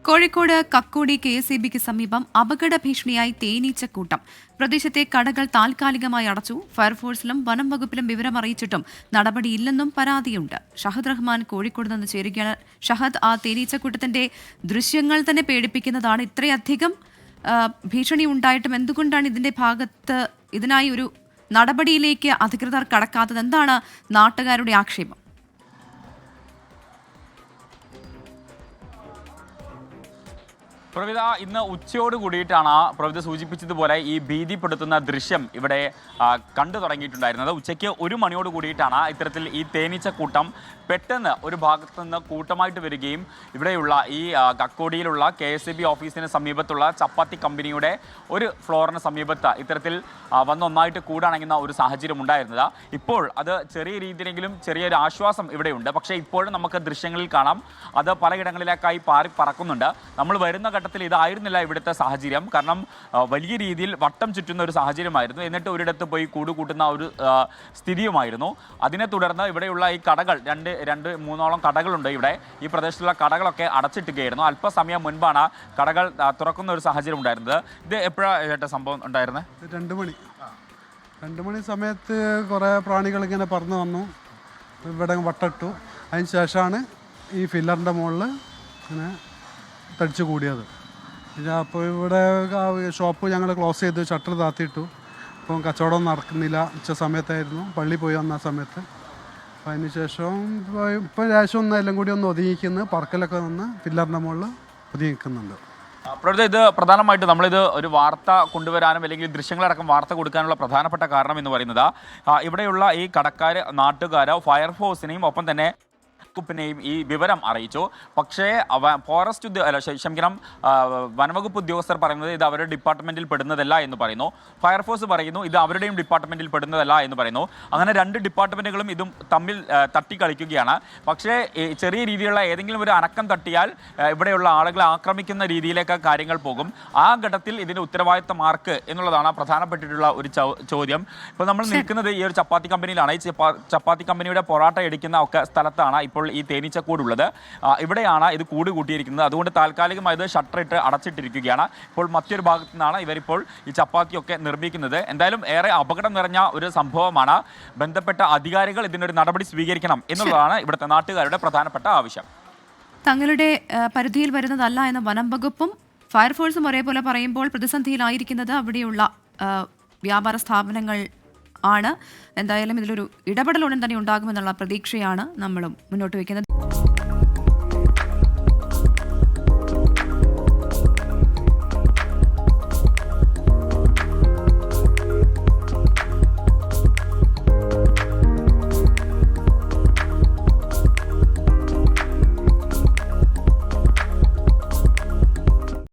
കോഴിക്കോട് കക്കോടി KSEBിക്ക് സമീപം അപകട ഭീഷണിയായി തേനീച്ചക്കൂട്ടം. പ്രദേശത്തെ കടകൾ താൽക്കാലികമായി അടച്ചു. ഫയർഫോഴ്സിലും വനം വകുപ്പിലും വിവരമറിയിച്ചിട്ടും നടപടിയില്ലെന്നും പരാതിയുണ്ട്. ഷഹദ് റഹ്മാൻ കോഴിക്കോട് നിന്ന് ചേരുകയാണ്. ഷഹദ്, ആ തേനീച്ചക്കൂട്ടത്തിന്റെ ദൃശ്യങ്ങൾ തന്നെ പേടിപ്പിക്കുന്നതാണ്. ഇത്രയധികം ഭീഷണി ഉണ്ടായിട്ടും എന്തുകൊണ്ടാണ് ഇതിന്റെ ഭാഗത്ത് ഇതിനായി ഒരു നടപടിയിലേക്ക് അധികൃതർ കടക്കാത്തത്? എന്താണ് നാട്ടുകാരുടെ ആക്ഷേപം? പ്രവിത, ഇന്ന് ഉച്ചയോട് കൂടിയിട്ടാണ് പ്രവിത സൂചിപ്പിച്ചതുപോലെ ഈ ഭീതിപ്പെടുത്തുന്ന ദൃശ്യം ഇവിടെ കണ്ടു തുടങ്ങിയിട്ടുണ്ടായിരുന്നത്. ഉച്ചയ്ക്ക് 1 മണിയോട് കൂടിയിട്ടാണ് ഇത്തരത്തിൽ ഈ തേനീച്ചക്കൂട്ടം പെട്ടെന്ന് ഒരു ഭാഗത്തു നിന്ന് കൂട്ടമായിട്ട് വരികയും ഇവിടെയുള്ള ഈ കക്കോടിയിലുള്ള KSEB ഓഫീസിന് സമീപത്തുള്ള ചപ്പാത്തി കമ്പനിയുടെ ഒരു ഫ്ലോറിന് സമീപത്ത് ഇത്തരത്തിൽ വന്നൊന്നായിട്ട് കൂടണങ്ങുന്ന ഒരു സാഹചര്യം ഉണ്ടായിരുന്നത്. ഇപ്പോൾ അത് ചെറിയ രീതിയിലെങ്കിലും ചെറിയൊരു ആശ്വാസം ഇവിടെയുണ്ട്. പക്ഷേ ഇപ്പോഴും നമുക്ക് ദൃശ്യങ്ങളിൽ കാണാം, അത് പലയിടങ്ങളിലേക്കായി പാറി പറക്കുന്നുണ്ട്. നമ്മൾ വരുന്ന ഘട്ടത്തിൽ ഇതായിരുന്നില്ല ഇവിടുത്തെ സാഹചര്യം. കാരണം വലിയ രീതിയിൽ വട്ടം ചുറ്റുന്ന ഒരു സാഹചര്യമായിരുന്നു. എന്നിട്ട് ഒരിടത്ത് പോയി കൂടുകൂട്ടുന്ന ഒരു സ്ഥിതിയുമായിരുന്നു. അതിനെ തുടർന്ന് ഇവിടെയുള്ള ഈ കടകൾ രണ്ട് മൂന്നോളം കടകളുണ്ട്. ഇവിടെ ഈ പ്രദേശത്തുള്ള കടകളൊക്കെ അടച്ചിട്ടുകയായിരുന്നു. അല്പസമയം മുൻപാണ് കടകൾ തുറക്കുന്ന ഒരു സാഹചര്യം ഉണ്ടായിരുന്നത്. ഇത് എപ്പോഴാണ് സംഭവം ഉണ്ടായിരുന്നത്? 2 മണി സമയത്ത് കുറേ പ്രാണികൾ ഇങ്ങനെ പറന്ന് വന്നു, ഇവിടെ വട്ടിട്ടു. അതിന് ശേഷമാണ് ഈ ഫില്ലറിൻ്റെ മുകളിൽ ഇങ്ങനെ തടിച്ചു കൂടിയത്. അപ്പോൾ ഇവിടെ ഷോപ്പ് ഞങ്ങൾ ക്ലോസ് ചെയ്ത് ഷട്ടർ താത്തിയിട്ടു. ഇപ്പം കച്ചവടം നടക്കുന്നില്ല. ഉച്ച സമയത്തായിരുന്നു, പള്ളി പോയി വന്ന സമയത്ത്. അപ്പം അതിന് ശേഷം ഇപ്പം ശേഷം ഒന്ന് എല്ലാം കൂടി ഒന്ന് ഒതുങ്ങിക്കുന്നു, പറക്കലൊക്കെ വന്ന് ഫില്ലറിൻ്റെ മുകളിൽ ഒതുങ്ങിക്കുന്നുണ്ട്. പ്രവൃത്തി, ഇത് പ്രധാനമായിട്ട് നമ്മളിത് ഒരു വാർത്ത കൊണ്ടുവരാനും അല്ലെങ്കിൽ ദൃശ്യങ്ങളടക്കം വാർത്ത കൊടുക്കാനുള്ള പ്രധാനപ്പെട്ട കാരണം എന്ന് പറയുന്നത് ഇവിടെയുള്ള ഈ കടക്കാർ, നാട്ടുകാർ ഫയർഫോഴ്സിനെയും ഒപ്പം തന്നെ നെയും ഈ വിവരം അറിയിച്ചു. പക്ഷേ വനംവകുപ്പ് ഉദ്യോഗസ്ഥർ പറയുന്നത് ഇത് അവരുടെ ഡിപ്പാർട്ട്മെന്റിൽ പെടുന്നതല്ല എന്ന് പറയുന്നു. ഫയർഫോഴ്സ് പറയുന്നു ഇത് അവരുടെയും ഡിപ്പാർട്ട്മെന്റിൽ പെടുന്നതല്ല എന്ന് പറയുന്നു. അങ്ങനെ 2 ഡിപ്പാർട്ട്മെന്റുകളും ഇതും തമ്മിൽ തട്ടിക്കളിക്കുകയാണ്. പക്ഷേ ചെറിയ രീതിയിലുള്ള ഏതെങ്കിലും ഒരു അനക്കം തട്ടിയാൽ ഇവിടെയുള്ള ആളുകളെ ആക്രമിക്കുന്ന രീതിയിലേക്ക് കാര്യങ്ങൾ പോകും. ആ ഘട്ടത്തിൽ ഇതിന്റെ ഉത്തരവാദിത്തം ആർക്ക് എന്നുള്ളതാണ് പ്രധാനപ്പെട്ടിട്ടുള്ള ഒരു ചോദ്യം. ഇപ്പോൾ നമ്മൾ നിൽക്കുന്നത് ഈ ഒരു ചപ്പാത്തി കമ്പനിയിലാണ്. ഈ ചപ്പാത്തി കമ്പനിയുടെ പൊറാട്ട അടിക്കുന്ന ഒക്കെ സ്ഥലത്താണ് ഇപ്പോൾ ഈ തേനീച്ചക്കൂടുള്ളത്. ഇവിടെയാണ് ഇത് കൂട് കൂട്ടിയിരിക്കുന്നത്. അതുകൊണ്ട് താൽക്കാലികമായി ഇത് ഷട്ടറിട്ട് അടച്ചിട്ടിരിക്കുകയാണ്. ഇപ്പോൾ മറ്റൊരു ഭാഗത്തു നിന്നാണ് ഇവരിപ്പോൾ ഈ ചപ്പാത്തിയൊക്കെ നിർമ്മിക്കുന്നത്. എന്തായാലും ഏറെ അപകടം നിറഞ്ഞ ഒരു സംഭവമാണ്. ബന്ധപ്പെട്ട അധികാരികൾ ഇതിനൊരു നടപടി സ്വീകരിക്കണം എന്നുള്ളതാണ് ഇവിടുത്തെ നാട്ടുകാരുടെ പ്രധാനപ്പെട്ട ആവശ്യം. തങ്ങളുടെ പരിധിയിൽ വരുന്നതല്ല എന്ന വനം വകുപ്പും ഫയർഫോഴ്സും ഒരേപോലെ പറയുമ്പോൾ പ്രതിസന്ധിയിലായിരിക്കുന്നത് അവിടെയുള്ള വ്യാപാര സ്ഥാപനങ്ങൾ ആണ്. എന്തായാലും ഇതിലൊരു ഇടപെടൽ ഉടൻ തന്നെ ഉണ്ടാകുമെന്നുള്ള പ്രതീക്ഷയാണ് നമ്മളും മുന്നോട്ട് വയ്ക്കുന്നത്.